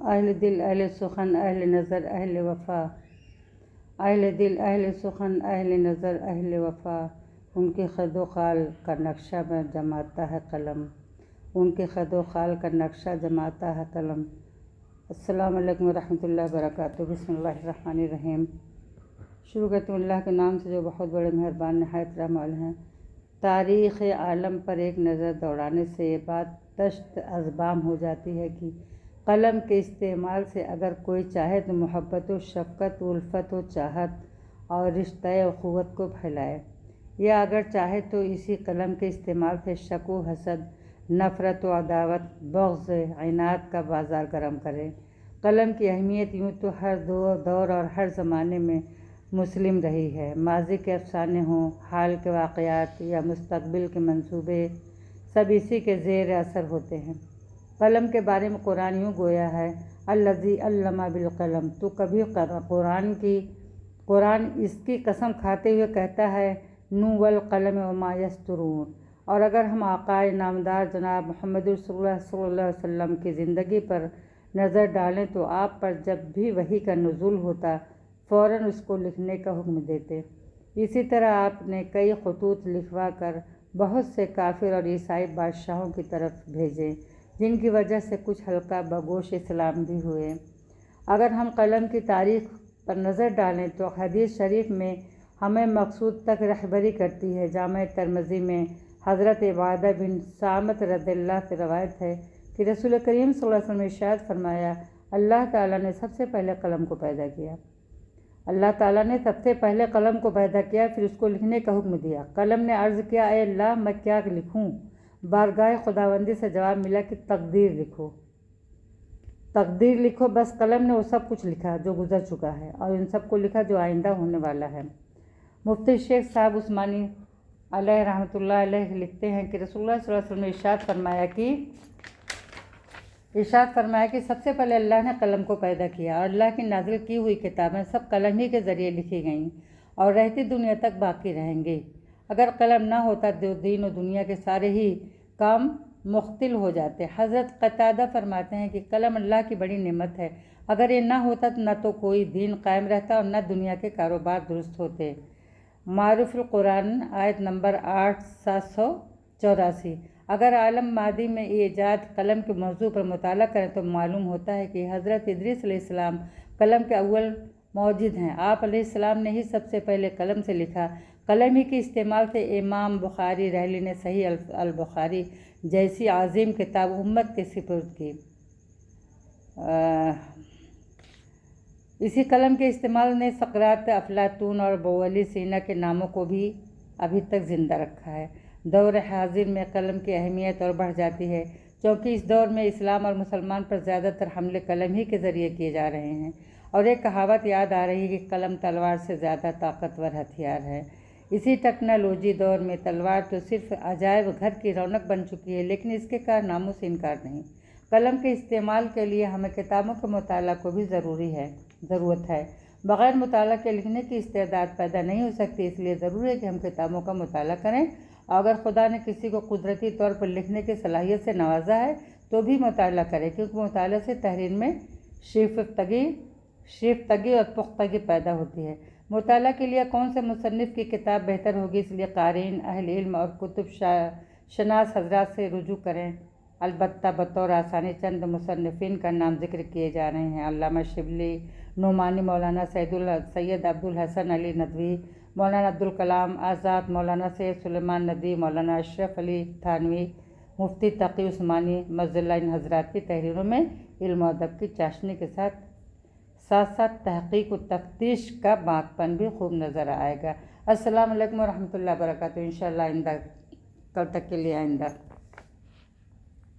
اہل دل اہل سخن اہل نظر اہل وفا، اہل دل اہل سخن اہل نظر اہل وفا، ان کے خد و خال کا نقشہ میں جماتا ہے قلم، ان کے خد و خال کا نقشہ جماتا ہے قلم۔ السلام علیکم ورحمۃ اللہ وبرکاتہ۔ بسم اللہ الرحمن الرحیم۔ شروع کرتے ہیں اللہ کے نام سے جو بہت بڑے مہربان نہایت رحم والے ہیں۔ تاریخ عالم پر ایک نظر دوڑانے سے یہ بات دشت ازبام ہو جاتی ہے کہ قلم کے استعمال سے اگر کوئی چاہے تو محبت و شفقت و الفت و چاہت اور رشتہ اخوت کو پھیلائے، یا اگر چاہے تو اسی قلم کے استعمال سے شک و حسد، نفرت و عداوت، بغض، عناد کا بازار گرم کرے۔ قلم کی اہمیت یوں تو ہر دور اور ہر زمانے میں مسلم رہی ہے۔ ماضی کے افسانے ہوں، حال کے واقعات یا مستقبل کے منصوبے، سب اسی کے زیر اثر ہوتے ہیں۔ قلم کے بارے میں قرآن یوں گویا ہے، الذی علم بالقلم، تو کبھی قرآن اس کی قسم کھاتے ہوئے کہتا ہے نون والقلم وما یسطرون۔ اور اگر ہم آقا نامدار جناب محمد رسول اللہ صلی اللہ علیہ وسلم کی زندگی پر نظر ڈالیں تو آپ پر جب بھی وحی کا نزول ہوتا فوراً اس کو لکھنے کا حکم دیتے۔ اسی طرح آپ نے کئی خطوط لکھوا کر بہت سے کافر اور عیسائی بادشاہوں کی طرف بھیجے، جن کی وجہ سے کچھ حلقہ بگوش اسلام بھی ہوئے۔ اگر ہم قلم کی تاریخ پر نظر ڈالیں تو حدیث شریف میں ہمیں مقصود تک رہبری کرتی ہے۔ جامع ترمذی میں حضرت عبادہ بن صامت رضی اللہ سے روایت ہے کہ رسول کریم صلی اللہ علیہ وسلم نے ارشاد فرمایا، اللہ تعالیٰ نے سب سے پہلے قلم کو پیدا کیا۔ اللہ تعالیٰ نے سب سے پہلے قلم کو پیدا کیا، پھر اس کو لکھنے کا حکم دیا۔ قلم نے عرض کیا، اے اللہ میں کیا لکھوں؟ بارگاہ خداوندی سے جواب ملا کہ تقدیر لکھو، تقدیر لکھو۔ بس قلم نے وہ سب کچھ لکھا جو گزر چکا ہے، اور ان سب کو لکھا جو آئندہ ہونے والا ہے۔ مفتی شیخ صاحب عثمانی علیہ رحمۃ اللہ علیہ لکھتے ہیں کہ رسول اللہ صلی اللہ علیہ وسلم نے ارشاد فرمایا کہ سب سے پہلے اللہ نے قلم کو پیدا کیا، اور اللہ کی نازل کی ہوئی کتابیں سب قلم ہی کے ذریعے لکھی گئیں اور رہتی دنیا تک باقی رہیں گی۔ اگر قلم نہ ہوتا تو دین و دنیا کے سارے ہی کام مختل ہو جاتے۔ حضرت قتادہ فرماتے ہیں کہ قلم اللہ کی بڑی نعمت ہے، اگر یہ نہ ہوتا نہ تو کوئی دین قائم رہتا اور نہ دنیا کے کاروبار درست ہوتے۔ معروف القرآن آیت نمبر 8784۔ اگر عالم مادی میں ایجاد قلم کے موضوع پر مطالعہ کریں تو معلوم ہوتا ہے کہ حضرت ادریس علیہ السلام قلم کے اول موجد ہیں۔ آپ علیہ السلام نے ہی سب سے پہلے قلم سے لکھا۔ قلم ہی کے استعمال سے امام بخاری رحلی نے صحیح البخاری جیسی عظیم کتاب امت کے سپرد کی۔ اسی قلم کے استعمال نے سقراط، افلاطون اور ابو علی سینا کے ناموں کو بھی ابھی تک زندہ رکھا ہے۔ دور حاضر میں قلم کی اہمیت اور بڑھ جاتی ہے، کیونکہ اس دور میں اسلام اور مسلمان پر زیادہ تر حملے قلم ہی کے ذریعے کیے جا رہے ہیں، اور ایک کہاوت یاد آ رہی ہے کہ قلم تلوار سے زیادہ طاقتور ہتھیار ہے۔ اسی ٹیکنالوجی دور میں تلوار تو صرف عجائب گھر کی رونق بن چکی ہے، لیکن اس کے کارناموں سے انکار نہیں۔ قلم کے استعمال کے لیے ہمیں کتابوں کے مطالعہ کو بھی ضرورت ہے۔ بغیر مطالعہ کے لکھنے کی استعداد پیدا نہیں ہو سکتی، اس لیے ضروری ہے کہ ہم کتابوں کا مطالعہ کریں، اور اگر خدا نے کسی کو قدرتی طور پر لکھنے کی صلاحیت سے نوازا ہے تو بھی مطالعہ کرے، کیونکہ مطالعہ سے تحریر میں شیفتگی اور پختگی پیدا ہوتی ہے۔ مطالعہ کے لیے کون سے مصنف کی کتاب بہتر ہوگی، اس لیے قارئین، اہل علم اور کتب شناس حضرات سے رجوع کریں۔ البتہ بطور آسانی چند مصنفین کا نام ذکر کیے جا رہے ہیں: علامہ شبلی، نعمانی، مولانا سید عبد الحسن علی ندوی، مولانا عبدالکلام آزاد، مولانا سید سلیمان ندوی، مولانا اشرف علی تھانوی، مفتی تقی عثمانی معاذ اللہ۔ ان حضرات کی تحریروں میں علم و ادب کی چاشنی کے ساتھ ساتھ تحقیق و تفتیش کا بانکپن بھی خوب نظر آئے گا۔ السلام علیکم ورحمۃ اللہ وبرکاتہ۔ انشاءاللہ کل تک کے لیے آئندہ۔